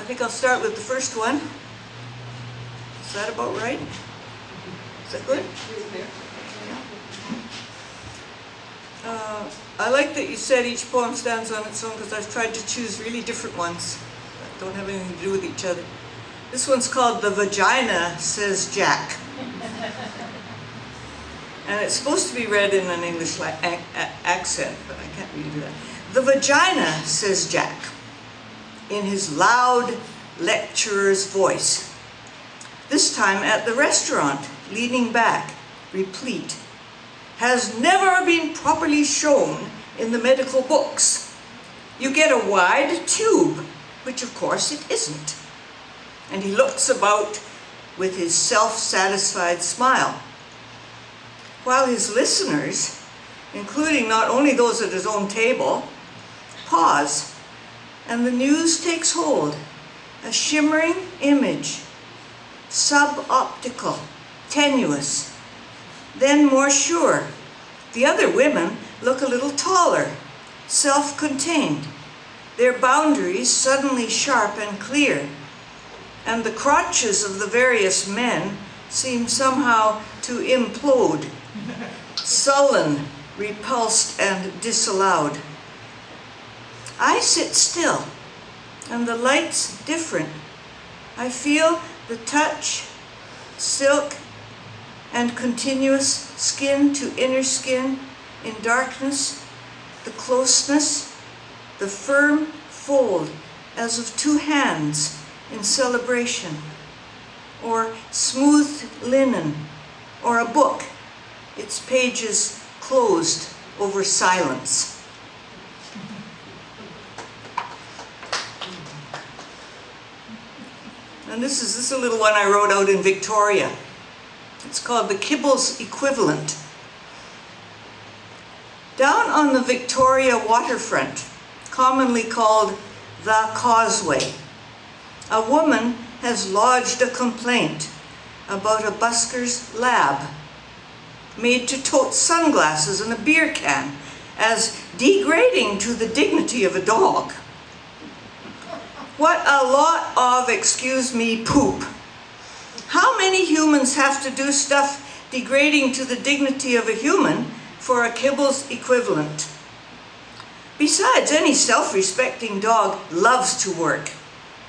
think I'll start with the first one. Is that about right? Is that good? I like that you said each poem stands on its own, because I've tried to choose really different ones that don't have anything to do with each other. This one's called "The Vagina Says Jack." And it's supposed to be read in an English accent, but I can't really do that. "The vagina," says Jack, in his loud lecturer's voice, this time at the restaurant, leaning back, replete, "has never been properly shown in the medical books. You get a wide tube, which of course it isn't." And he looks about with his self-satisfied smile, while his listeners, including not only those at his own table, pause, and the news takes hold, a shimmering image, suboptical, tenuous, then more sure. The other women look a little taller, self-contained, their boundaries suddenly sharp and clear, and the crotches of the various men seem somehow to implode, sullen, repulsed, and disallowed. I sit still, and the light's different. I feel the touch, silk, and continuous skin to inner skin in darkness, the closeness, the firm fold as of two hands in celebration, or smooth linen, or a book, its pages closed over silence. And this is a little one I wrote out in Victoria. It's called the Kibbles Equivalent. Down on the Victoria waterfront, commonly called the Causeway, a woman has lodged a complaint about a busker's lab made to tote sunglasses and a beer can as degrading to the dignity of a dog. What a lot of, excuse me, poop. How many humans have to do stuff degrading to the dignity of a human for a Kibbles equivalent? Besides, any self-respecting dog loves to work,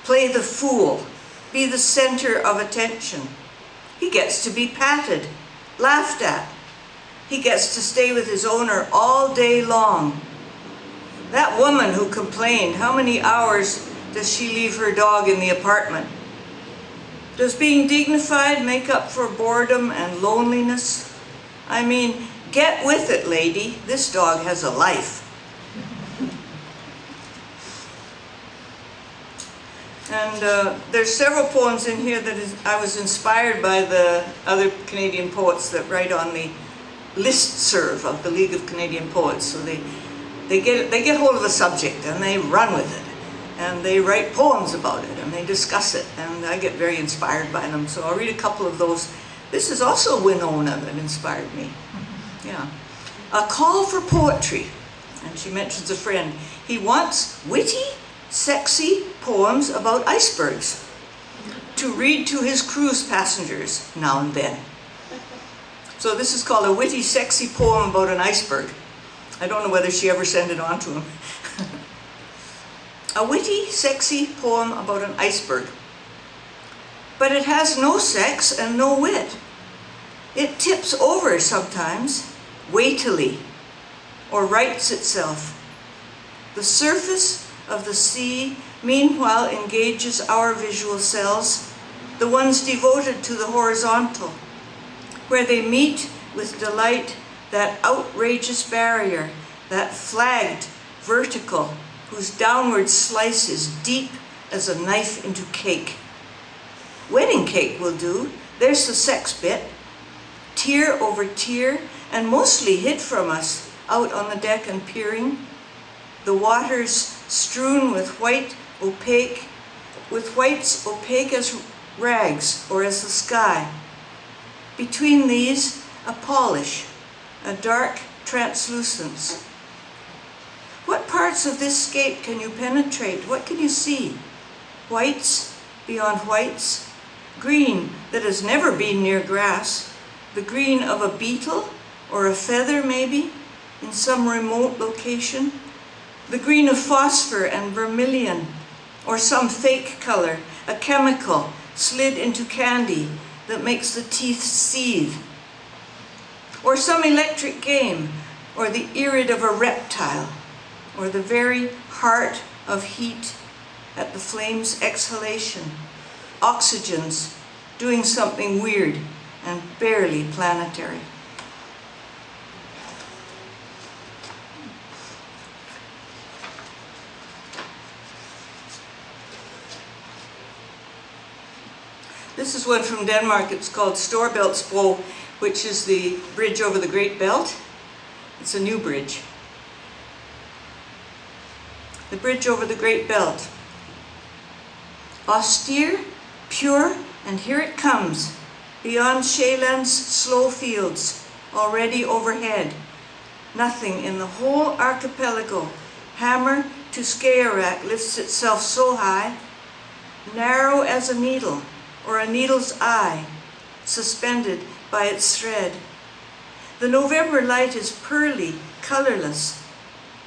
play the fool, be the center of attention. He gets to be patted, laughed at. He gets to stay with his owner all day long. That woman who complained, how many hours does she leave her dog in the apartment? Does being dignified make up for boredom and loneliness? I mean, get with it, lady. This dog has a life. And there's several poems in here that I was inspired by the other Canadian poets that write on the listserv of the League of Canadian Poets. So they get hold of a subject and they run with it. And they write poems about it, and they discuss it, and I get very inspired by them. So I'll read a couple of those. This is also Winona that inspired me. Yeah. A call for poetry. And she mentions a friend. He wants witty, sexy poems about icebergs to read to his cruise passengers now and then. So this is called a witty, sexy poem about an iceberg. I don't know whether she ever sent it on to him. A witty, sexy poem about an iceberg. But it has no sex and no wit. It tips over sometimes, weightily, or rights itself. The surface of the sea, meanwhile, engages our visual cells, the ones devoted to the horizontal, where they meet with delight that outrageous barrier, that flagged vertical, whose downward slice is deep as a knife into cake. Wedding cake will do. There's the sex bit. Tier over tier, and mostly hid from us out on the deck and peering. The waters strewn with whites opaque as rags or as the sky. Between these, a polish, a dark translucence. What parts of this scape can you penetrate? What can you see? whites beyond whites, green that has never been near grass, the green of a beetle or a feather maybe, in some remote location, the green of phosphor and vermilion, or some fake color, a chemical slid into candy that makes the teeth seethe, or some electric game, or the irid of a reptile, or the very heart of heat at the flame's exhalation, oxygens doing something weird and barely planetary. This is one from Denmark. It's called Storebæltsbro, which is the bridge over the Great Belt. It's a new bridge. The bridge over the Great Belt. Austere, pure, and here it comes, beyond Sjælland's slow fields, already overhead. Nothing in the whole archipelago, Hammer to Skagerrak, lifts itself so high, narrow as a needle, or a needle's eye, suspended by its thread. The November light is pearly, colorless.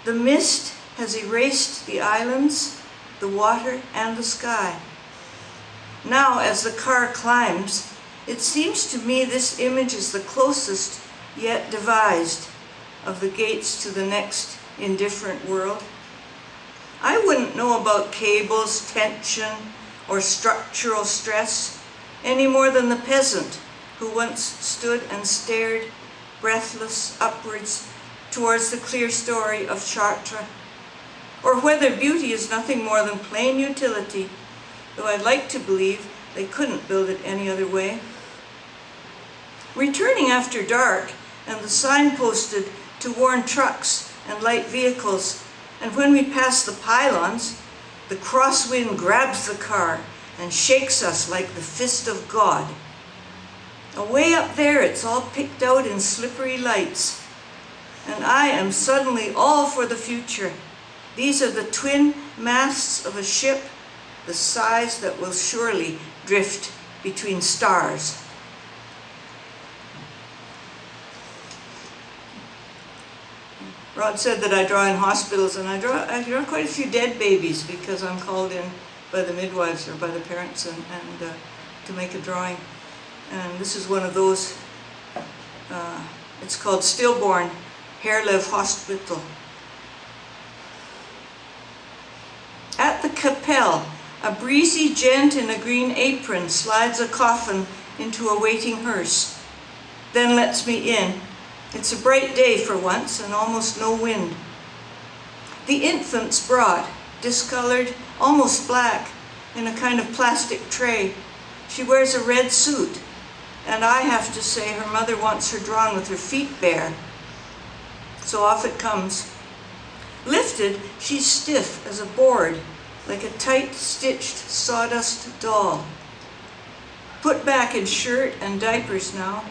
The mist has erased the islands, the water, and the sky. Now, as the car climbs, it seems to me this image is the closest yet devised of the gates to the next indifferent world. I wouldn't know about cables, tension, or structural stress any more than the peasant who once stood and stared breathless upwards towards the clear story of Chartres, or whether beauty is nothing more than plain utility, though I'd like to believe they couldn't build it any other way. Returning after dark, and the sign posted to warn trucks and light vehicles, and when we pass the pylons, the crosswind grabs the car and shakes us like the fist of God. Away up there, it's all picked out in slippery lights, and I am suddenly all for the future. These are the twin masts of a ship, the size that will surely drift between stars. Rod said that I draw in hospitals, and I draw quite a few dead babies because I'm called in by the midwives or by the parents and to make a drawing. And this is one of those. It's called Stillborn Hair Hospital. At the Kapelle, a breezy gent in a green apron slides a coffin into a waiting hearse, then lets me in. It's a bright day for once and almost no wind. The infant's brought, discolored, almost black, in a kind of plastic tray. She wears a red suit, and I have to say her mother wants her drawn with her feet bare. So off it comes. Lifted, she's stiff as a board, like a tight-stitched sawdust doll. Put back in shirt and diapers now,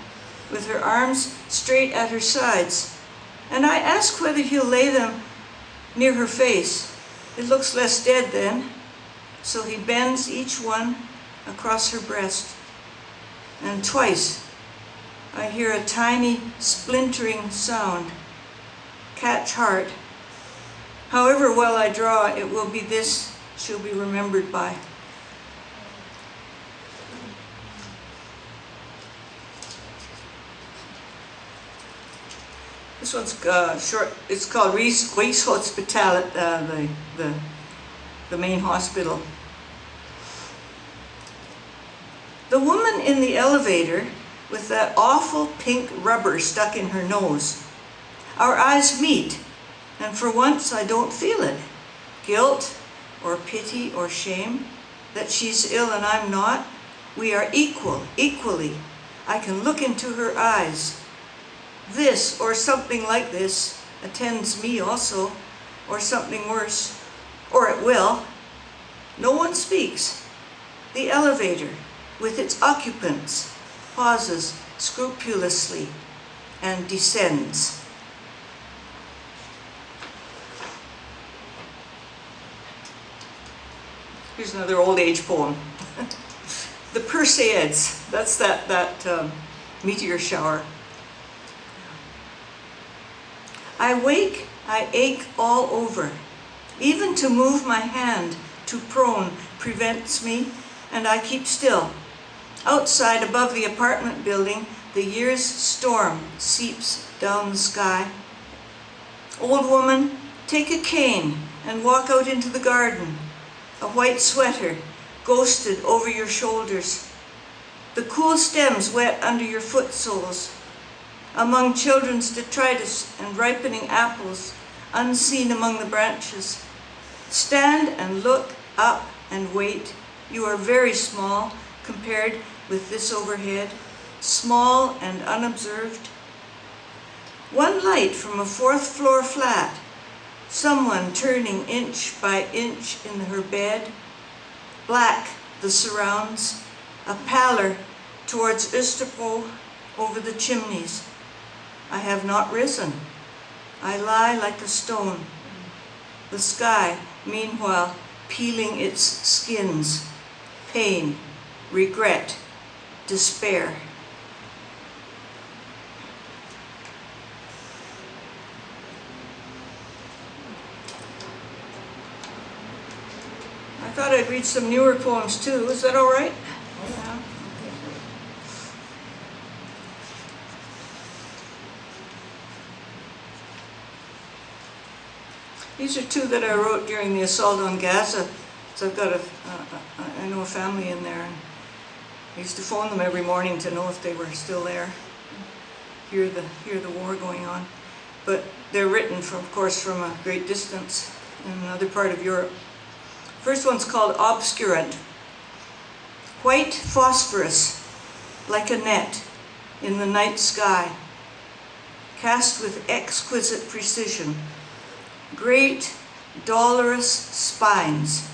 with her arms straight at her sides, and I ask whether he'll lay them near her face. It looks less dead then, so he bends each one across her breast, and twice I hear a tiny splintering sound. Catch heart. However well I draw, it will be this she'll be remembered by. This one's short. It's called Reese Ways Hospital at the main hospital. The woman in the elevator with that awful pink rubber stuck in her nose. Our eyes meet, and for once I don't feel it. Guilt or pity or shame that she's ill and I'm not. We are equally. I can look into her eyes. This, or something like this, attends me also, or something worse, or it will. No one speaks. The elevator, with its occupants, pauses scrupulously and descends. Here's another old age poem. The Perseids, that's that meteor shower. I wake, I ache all over. Even to move my hand to prone prevents me, and I keep still. Outside, above the apartment building, the year's storm seeps down the sky. Old woman, take a cane and walk out into the garden. A white sweater ghosted over your shoulders. The cool stems wet under your foot soles. Among children's detritus and ripening apples, unseen among the branches. Stand and look up and wait. You are very small compared with this overhead, small and unobserved. One light from a fourth-floor flat, someone turning inch by inch in her bed. Black the surrounds, a pallor towards Österpo over the chimneys. I have not risen. I lie like a stone. The sky, meanwhile, peeling its skins. Pain, regret, despair. I thought I'd read some newer poems too. Is that all right? Yeah. These are two that I wrote during the assault on Gaza. So I've got I know a family in there, and I used to phone them every morning to know if they were still there, hear the war going on. But they're written, from, of course, from a great distance in another part of Europe. First one's called Obscurant. White phosphorus, like a net in the night sky, cast with exquisite precision. Great, dolorous spines,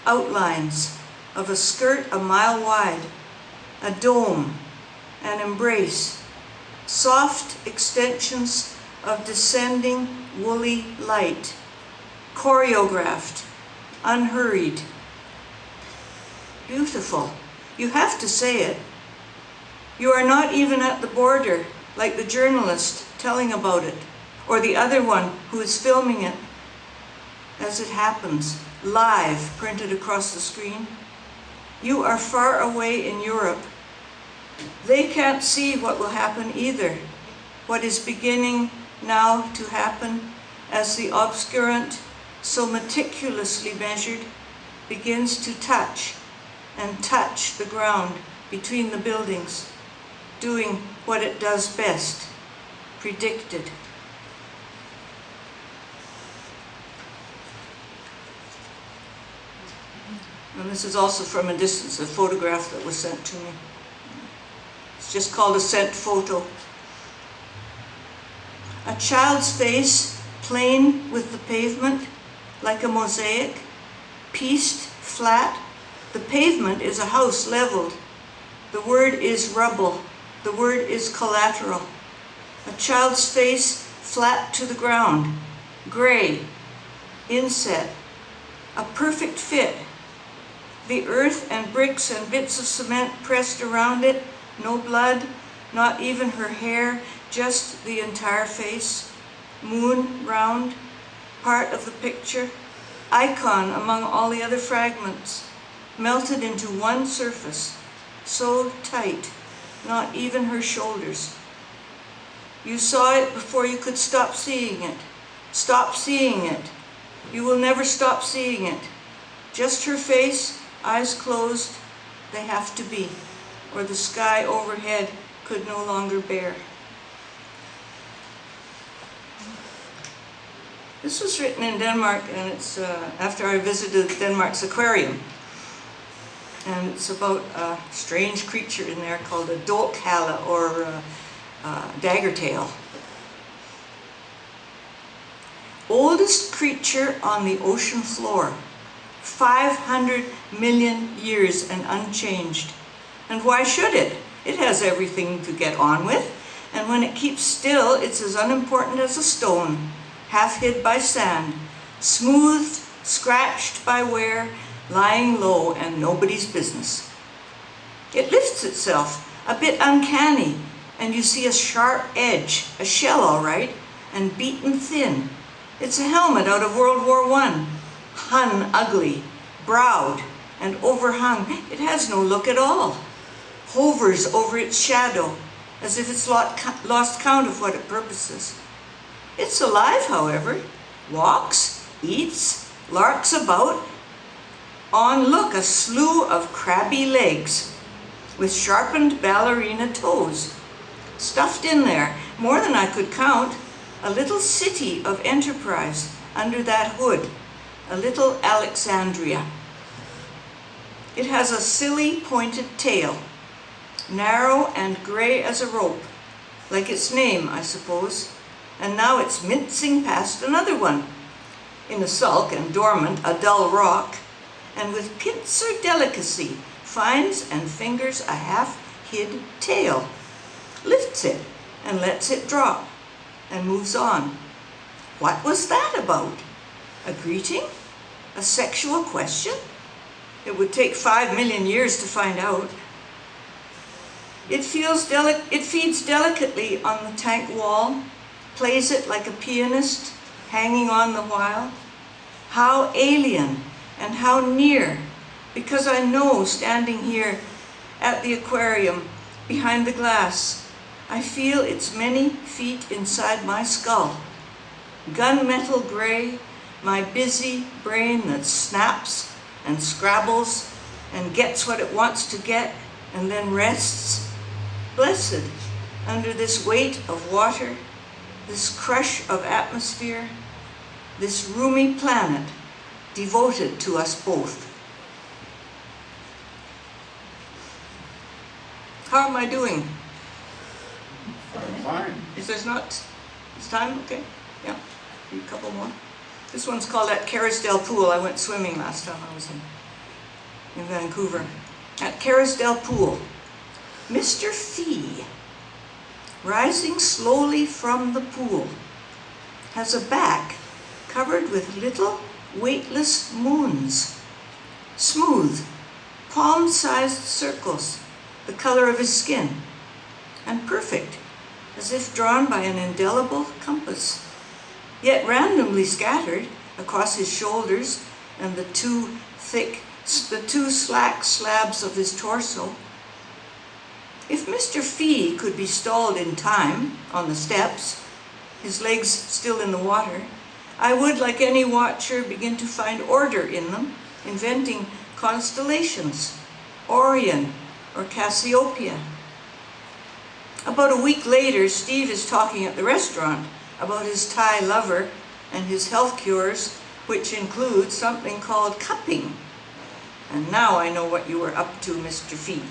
outlines of a skirt a mile wide, a dome, an embrace, soft extensions of descending woolly light, choreographed, unhurried. Beautiful. You have to say it. You are not even at the border, like the journalist telling about it, or the other one who is filming it as it happens, live, printed across the screen. You are far away in Europe. They can't see what will happen either, what is beginning now to happen as the obscurant, so meticulously measured, begins to touch and touch the ground between the buildings, doing what it does best, predicted. And this is also from a distance, a photograph that was sent to me. It's just called a sent photo. A child's face, plain with the pavement, like a mosaic, pieced, flat. The pavement is a house leveled. The word is rubble. The word is collateral. A child's face, flat to the ground, gray, inset, a perfect fit. The earth and bricks and bits of cement pressed around it, no blood, not even her hair, just the entire face. Moon round, part of the picture, icon among all the other fragments, melted into one surface, so tight, not even her shoulders. You saw it before you could stop seeing it. Stop seeing it. You will never stop seeing it. Just her face, eyes closed, they have to be, or the sky overhead could no longer bear. This was written in Denmark, and it's after I visited Denmark's aquarium. And it's about a strange creature in there called a Cala, or dagger tail. Oldest creature on the ocean floor, 500 million years and unchanged. And why should it? It has everything to get on with, and when it keeps still, it's as unimportant as a stone, half hid by sand, smoothed, scratched by wear, lying low and nobody's business. It lifts itself, a bit uncanny, and you see a sharp edge, a shell all right, and beaten thin. It's a helmet out of World War I, Hun ugly, browed, and overhung. It has no look at all. Hovers over its shadow, as if it's lost count of what it purposes. It's alive, however, walks, eats, larks about. On look, a slew of crabby legs, with sharpened ballerina toes. Stuffed in there, more than I could count, a little city of enterprise under that hood, a little Alexandria. It has a silly pointed tail, narrow and grey as a rope, like its name, I suppose, and now it's mincing past another one, in a sulk and dormant, a dull rock, and with pincer delicacy finds and fingers a half-hid tail, lifts it and lets it drop, and moves on. What was that about? A greeting? A sexual question? It would take 5 million years to find out. It feeds delicately on the tank wall, plays it like a pianist, hanging on the while. How alien and how near, because I know, standing here at the aquarium, behind the glass, I feel its many feet inside my skull. Gunmetal gray, my busy brain that snaps and scrabbles and gets what it wants to get and then rests, blessed under this weight of water, this crush of atmosphere, this roomy planet devoted to us both. How am I doing? Fine. Is this not, it's time? Okay, yeah, a couple more. This one's called At Carisdale Pool. I went swimming last time I was in Vancouver. At Carisdale Pool, Mr. Fee, rising slowly from the pool, has a back covered with little weightless moons, smooth, palm-sized circles, the color of his skin, and perfect, as if drawn by an indelible compass, yet randomly scattered across his shoulders and the two slack slabs of his torso. If Mr. Fee could be stalled in time on the steps, his legs still in the water, I would, like any watcher, begin to find order in them, inventing constellations, Orion or Cassiopeia. About a week later, Steve is talking at the restaurant about his Thai lover and his health cures, which include something called cupping. And now I know what you were up to, Mr. Fee.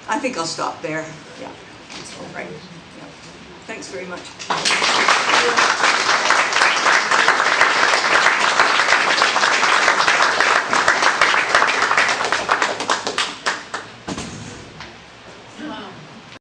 I think I'll stop there. Yeah, that's all right. Yeah. Thanks very much.